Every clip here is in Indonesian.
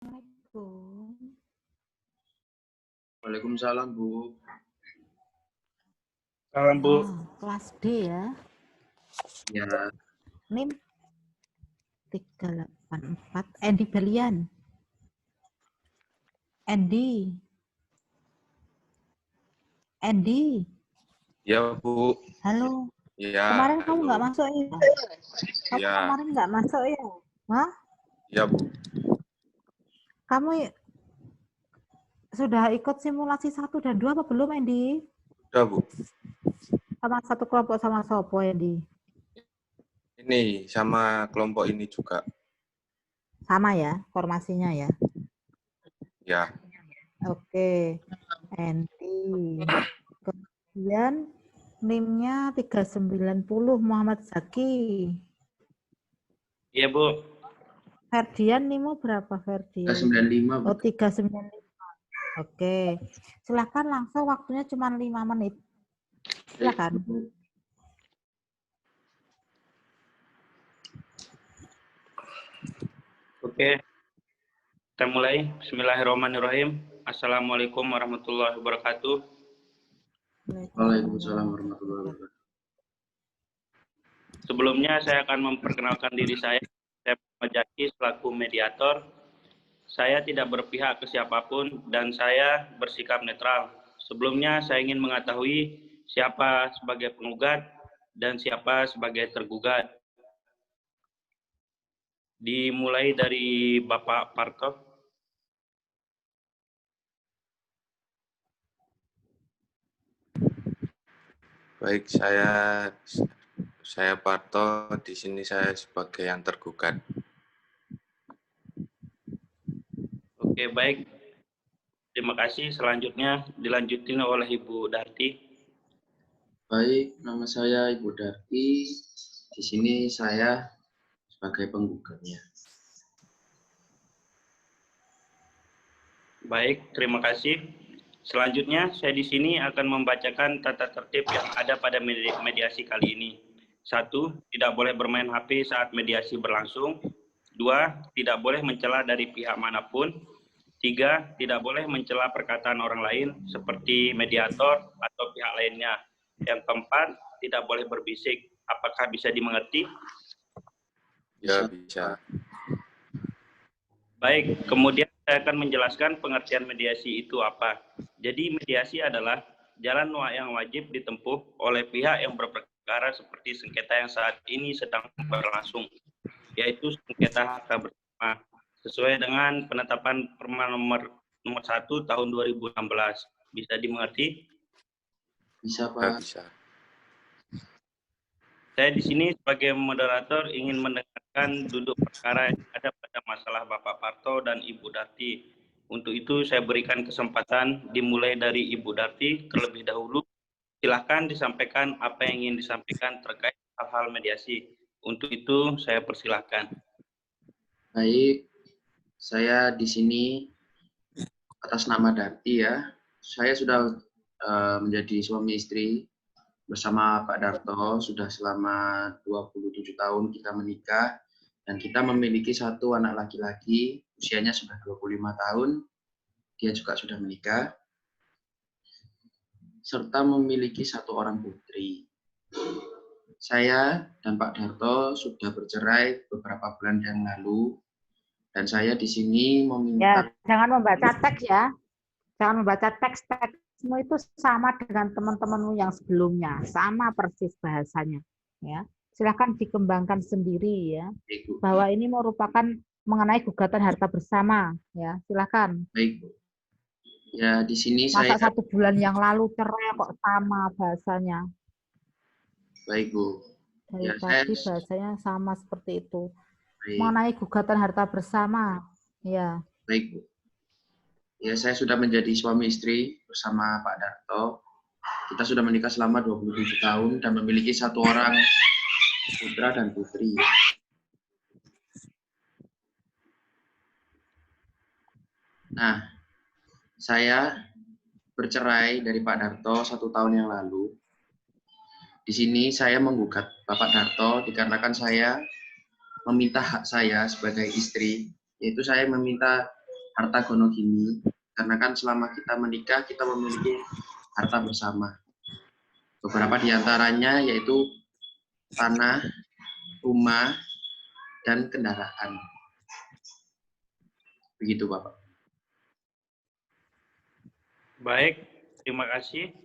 Assalamualaikum. Waalaikumsalam, Bu. Salam, Bu. Kelas D ya. Ya, NIM 384. Endi Belian. Endi. ya, Bu. Halo. Ya, Kemarin kamu halo. nggak masuk ya? Kamu Ya, kemarin nggak masuk ya? Hah? ya, Bu. Kamu sudah ikut simulasi 1 dan 2 apa belum, Endi? Udah, Bu. Sama satu kelompok sama Sopo, Endi? Ini sama kelompok ini juga. Sama ya, formasinya ya? Ya, Oke. Endi. Kemudian NIM-nya 390 Muhammad Zaki. Iya, Bu. Ferdian NIM-mu berapa, Ferdian? 395, Bu. Oh, 395. Oke. Silakan langsung, waktunya cuma 5 menit. Silakan. Oke. Kita mulai. Bismillahirrahmanirrahim. Assalamualaikum warahmatullahi wabarakatuh. Waalaikumsalam warahmatullahi wabarakatuh. Sebelumnya saya akan memperkenalkan diri saya. Saya Muhammad Zaki selaku mediator. Saya tidak berpihak ke siapapun dan saya bersikap netral. Sebelumnya saya ingin mengetahui siapa sebagai penggugat dan siapa sebagai tergugat. Dimulai dari Bapak Parto. Baik, saya Parto. Di sini saya sebagai yang tergugat. Oke, baik. Terima kasih. Selanjutnya dilanjutin oleh Ibu Darti. Baik, nama saya Ibu Darti. Di sini saya sebagai penggugatnya. Baik, terima kasih. Selanjutnya, saya di sini akan membacakan tata tertib yang ada pada mediasi kali ini. 1. Tidak boleh bermain HP saat mediasi berlangsung. 2. Tidak boleh mencela dari pihak manapun. 3. Tidak boleh mencela perkataan orang lain seperti mediator atau pihak lainnya. Yang keempat, tidak boleh berbisik. Apakah bisa dimengerti? Ya, bisa. Baik, kemudian saya akan menjelaskan pengertian mediasi itu apa. Jadi mediasi adalah jalan yang wajib ditempuh oleh pihak yang berperkara seperti sengketa yang saat ini sedang berlangsung, yaitu sengketa harta bersama, sesuai dengan penetapan Perma nomor 1 tahun 2016. Bisa dimengerti? Bisa, Ya, Pak? bisa. Saya di sini sebagai moderator ingin mendengarkan duduk perkara yang ada pada masalah Bapak Parto dan Ibu Darti. Untuk itu saya berikan kesempatan dimulai dari Ibu Darti terlebih dahulu. Silakan disampaikan apa yang ingin disampaikan terkait hal-hal mediasi. Untuk itu saya persilahkan. Baik, saya di sini atas nama Darti ya. Saya sudah menjadi suami istri bersama Pak Darto sudah selama 27 tahun kita menikah dan kita memiliki satu anak laki-laki, usianya sudah 25 tahun, dia juga sudah menikah, serta memiliki satu orang putri. Saya dan Pak Darto sudah bercerai beberapa bulan yang lalu, dan saya di sini meminta... Ya, jangan membaca teks ya. Jangan membaca teks-teksmu itu sama dengan teman-temanmu yang sebelumnya, sama persis bahasanya. Ya, silakan dikembangkan sendiri ya. Bahwa ini merupakan mengenai gugatan harta bersama. Ya, silakan. Baik, Bu. Ya, di sini Masa saya... 1 bulan yang lalu cerai kok sama bahasanya. Baik, Bu. Dari Ya, tadi bahasanya sama seperti itu. Baik. Mengenai gugatan harta bersama. Ya. Baik, Bu. Ya, saya sudah menjadi suami istri bersama Pak Darto. Kita sudah menikah selama 27 tahun dan memiliki satu orang putra dan putri. Nah, saya bercerai dari Pak Darto 1 tahun yang lalu. Di sini saya menggugat Bapak Darto dikarenakan saya meminta hak saya sebagai istri, yaitu saya meminta harta gonogini, karena kan selama kita menikah kita memiliki harta bersama. Beberapa di antaranya yaitu tanah, rumah, dan kendaraan. Begitu, Bapak. Baik, terima kasih.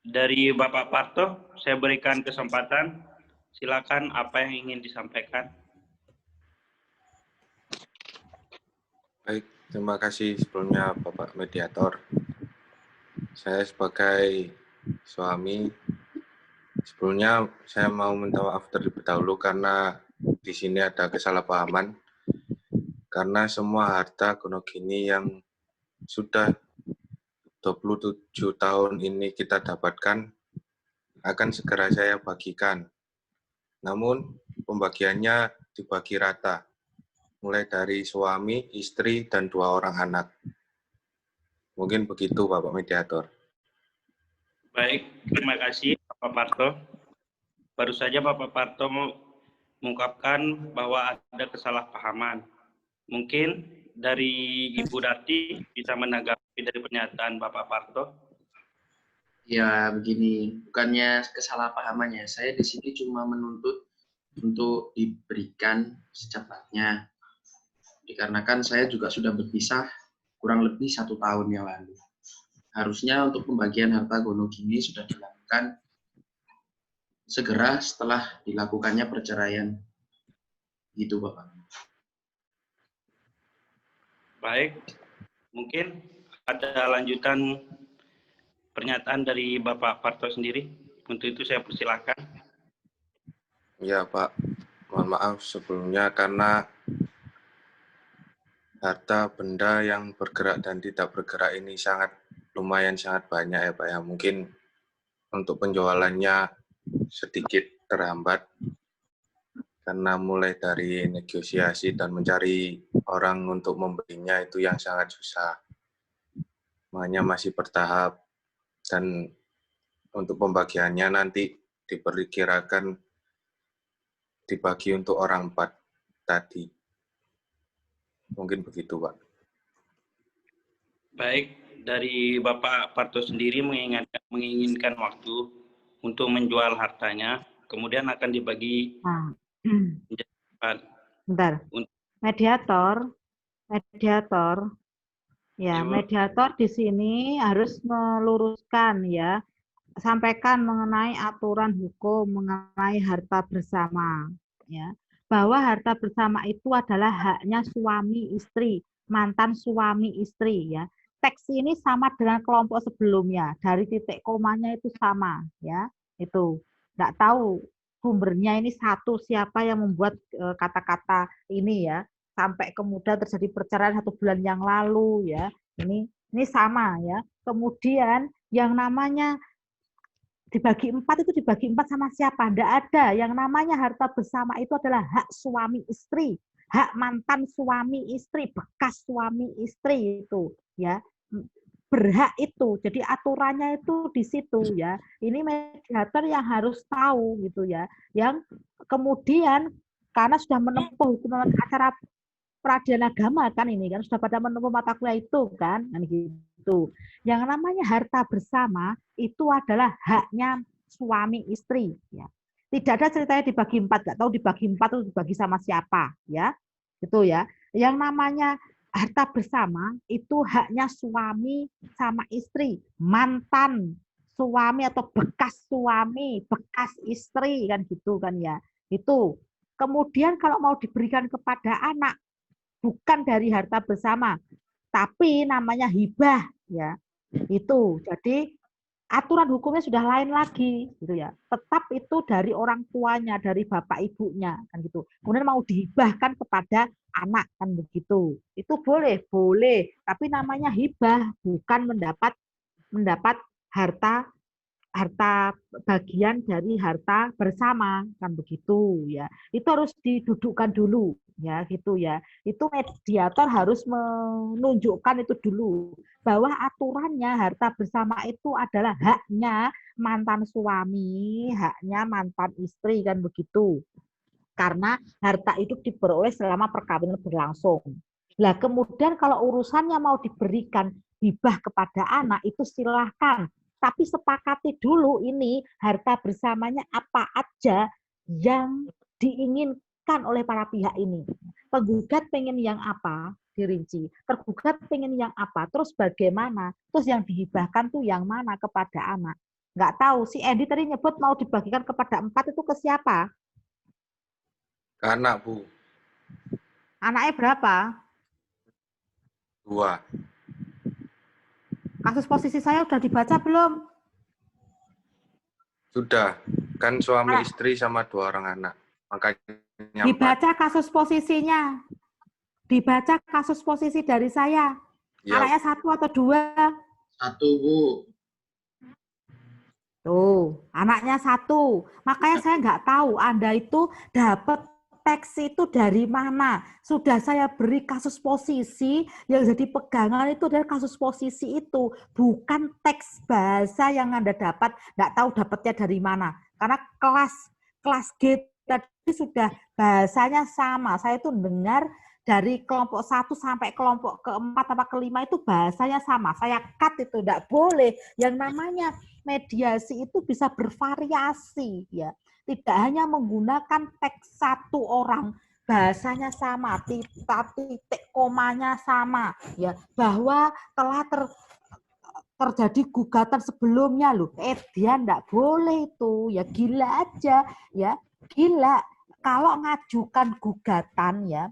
Dari Bapak Parto, saya berikan kesempatan. Silakan apa yang ingin disampaikan. Baik, terima kasih sebelumnya Bapak Mediator. Saya sebagai suami, sebelumnya saya mau minta maaf terlebih dahulu karena di sini ada kesalahpahaman. Karena semua harta gonogini yang sudah 27 tahun ini kita dapatkan akan segera saya bagikan. Namun pembagiannya dibagi rata, mulai dari suami, istri, dan 2 orang anak. Mungkin begitu Bapak Mediator. Baik, terima kasih Bapak Parto. Baru saja Bapak Parto mengungkapkan bahwa ada kesalahpahaman. Mungkin dari Ibu Darti bisa menanggapi dari pernyataan Bapak Parto. Ya, begini, bukannya kesalahpahamannya. Saya di sini cuma menuntut untuk diberikan secepatnya. Dikarenakan saya juga sudah berpisah kurang lebih 1 tahun yang lalu. Harusnya untuk pembagian harta gonogini sudah dilakukan segera setelah dilakukannya perceraian. Gitu, Bapak. Baik, mungkin ada lanjutan pernyataan dari Bapak Parto sendiri. Untuk itu saya persilakan. Ya Pak, mohon maaf sebelumnya karena harta benda yang bergerak dan tidak bergerak ini lumayan sangat banyak ya Pak ya. Mungkin untuk penjualannya sedikit terhambat karena mulai dari negosiasi dan mencari orang untuk membelinya itu yang sangat susah. Makanya masih bertahap dan untuk pembagiannya nanti diperkirakan dibagi untuk orang 4 tadi. Mungkin begitu, Pak. Baik, dari Bapak Parto sendiri menginginkan waktu untuk menjual hartanya, kemudian akan dibagi menjadi 4. Bentar. Mediator, ya, Ibu. mediator di sini harus meluruskan ya, sampaikan mengenai aturan hukum mengenai harta bersama, ya, bahwa harta bersama itu adalah haknya suami istri, mantan suami istri, ya. Teks ini sama dengan kelompok sebelumnya, dari titik komanya itu sama, ya, itu. Nggak tahu sumbernya ini satu, siapa yang membuat kata-kata ini ya, sampai kemudian terjadi perceraian 1 bulan yang lalu ya, ini sama ya. Kemudian yang namanya dibagi 4 itu dibagi 4 sama siapa? Tidak ada. Yang namanya harta bersama itu adalah hak suami istri, hak mantan suami istri, bekas suami istri itu ya, berhak itu. Jadi aturannya itu di situ ya. Ini mediator yang harus tahu gitu ya. Yang kemudian karena sudah menempuh hukum acara peradilan agama kan ini kan, sudah pada menempuh mata kuliah itu kan gitu. Yang namanya harta bersama itu adalah haknya suami istri ya. Tidak ada ceritanya dibagi 4, nggak tahu dibagi 4 itu dibagi sama siapa ya. Gitu ya. Yang namanya harta bersama itu haknya suami sama istri, mantan suami atau bekas suami, bekas istri kan gitu kan ya. Itu. Kemudian kalau mau diberikan kepada anak bukan dari harta bersama, tapi namanya hibah ya. Itu. Jadi aturan hukumnya sudah lain lagi gitu ya. Tetap itu dari orang tuanya, dari bapak ibunya kan gitu. Kemudian mau dihibahkan kepada anak kan begitu. Itu boleh, tapi namanya hibah, bukan mendapat harta bagian dari harta bersama kan begitu ya. Itu harus didudukkan dulu ya gitu ya. Itu mediator harus menunjukkan itu dulu bahwa aturannya harta bersama itu adalah haknya mantan suami, haknya mantan istri kan begitu. Karena harta itu diperoleh selama perkawinan berlangsung. Lah kemudian kalau urusannya mau diberikan hibah kepada anak itu silahkan. Tapi sepakati dulu ini harta bersamanya apa aja yang diinginkan oleh para pihak ini. Penggugat pengen yang apa, dirinci. Tergugat pengen yang apa, terus bagaimana, terus yang dihibahkan tuh yang mana kepada anak. Nggak tahu, si Edi tadi nyebut mau dibagikan kepada 4 itu ke siapa? Anak, Bu. Anaknya berapa? 2. Kasus posisi saya udah dibaca belum? Sudah. Kan suami Anak, istri sama 2 orang anak. Makanya 4. dibaca kasus posisinya. Dibaca kasus posisi dari saya. Ya, Anaknya 1 atau 2? 1, Bu. Tuh, anaknya 1. Makanya saya nggak tahu Anda itu dapat teks itu dari mana. Sudah saya beri kasus posisi, yang jadi pegangan itu adalah kasus posisi itu. Bukan teks bahasa yang Anda dapat, nggak tahu dapatnya dari mana. Karena kelas G tadi sudah bahasanya sama. Saya itu dengar dari kelompok 1 sampai kelompok ke-4 atau ke-5 itu bahasanya sama. Saya cut itu, nggak boleh. Yang namanya mediasi itu bisa bervariasi ya. Tidak hanya menggunakan teks satu orang, bahasanya sama, titik komanya sama ya, bahwa telah terjadi gugatan sebelumnya loh. Dia enggak boleh itu, ya gila aja ya. Gila kalau ngajukan gugatan ya,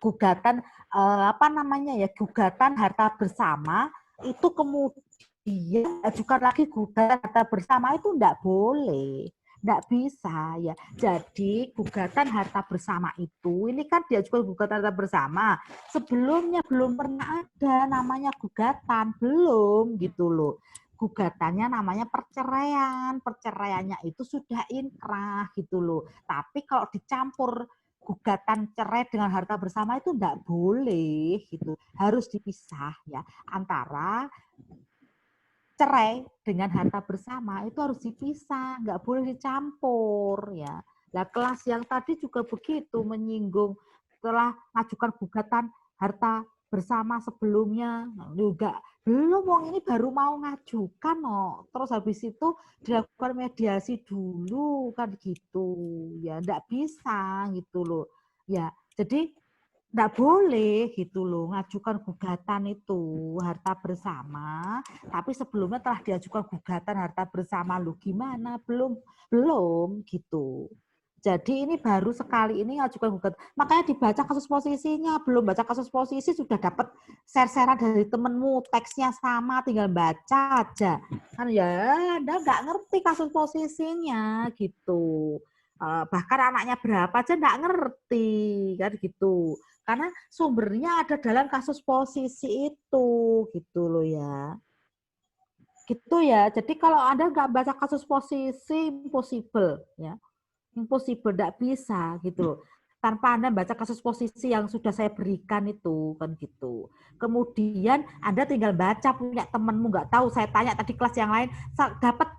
gugatan apa namanya ya, gugatan harta bersama itu kemudian ajukan lagi gugatan harta bersama itu enggak boleh, enggak bisa ya. Jadi gugatan harta bersama itu, ini kan diajukan gugatan harta bersama, sebelumnya belum pernah ada namanya gugatan, belum gitu loh. Gugatannya namanya perceraian, perceraiannya itu sudah inkrah gitu loh. Tapi kalau dicampur gugatan cerai dengan harta bersama itu enggak boleh gitu, harus dipisah ya, antara cerai dengan harta bersama itu harus dipisah, nggak boleh dicampur ya. Nah, kelas yang tadi juga begitu, menyinggung telah mengajukan gugatan harta bersama sebelumnya juga belum, wong ini baru mau ngajukan no. Terus habis itu dilakukan mediasi dulu kan gitu ya, nggak bisa gitu loh ya. Jadi nggak boleh gitu loh ngajukan gugatan itu harta bersama, tapi sebelumnya telah diajukan gugatan harta bersama. Lu gimana? Belum gitu. Jadi ini baru sekali ini ngajukan gugatan. Makanya dibaca kasus posisinya. Belum baca kasus posisi sudah dapat share-sharean dari temenmu, teksnya sama, tinggal baca aja. Kan ya, Anda nggak ngerti kasus posisinya gitu. Bahkan anaknya berapa aja nggak ngerti kan gitu. Karena sumbernya ada dalam kasus posisi itu gitu loh ya. Gitu ya. Jadi kalau Anda nggak baca kasus posisi, impossible ya. Impossible, nggak bisa gitu loh. Tanpa Anda baca kasus posisi yang sudah saya berikan itu kan gitu. Kemudian Anda tinggal baca, punya temenmu nggak tahu, saya tanya tadi kelas yang lain, dapat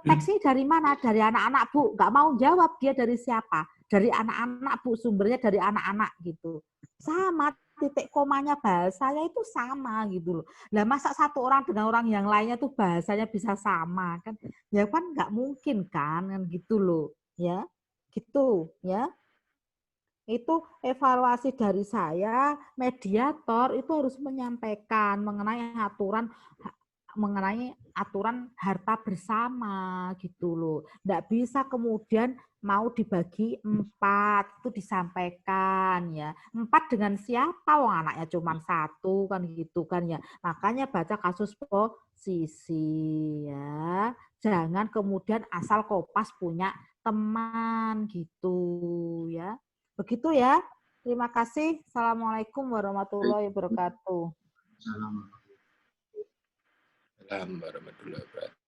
teks ini dari mana? Dari anak-anak Bu. Nggak mau jawab dia dari siapa. Dari anak-anak Bu, sumbernya dari anak-anak gitu. Sama, titik komanya bahasanya itu sama gitu loh. Lah masa satu orang dengan orang yang lainnya tuh bahasanya bisa sama kan? Ya kan nggak mungkin kan gitu loh ya. Gitu ya. Itu evaluasi dari saya, mediator itu harus menyampaikan mengenai aturan harta bersama gitu loh. Nggak bisa kemudian mau dibagi 4 itu disampaikan ya. 4 dengan siapa? Wong anaknya cuma 1 kan gitu kan ya. Makanya baca kasus posisi ya. Jangan kemudian asal kopas punya teman gitu ya. Begitu ya. Terima kasih. Assalamualaikum warahmatullahi wabarakatuh. Salam. Alhamdulillah.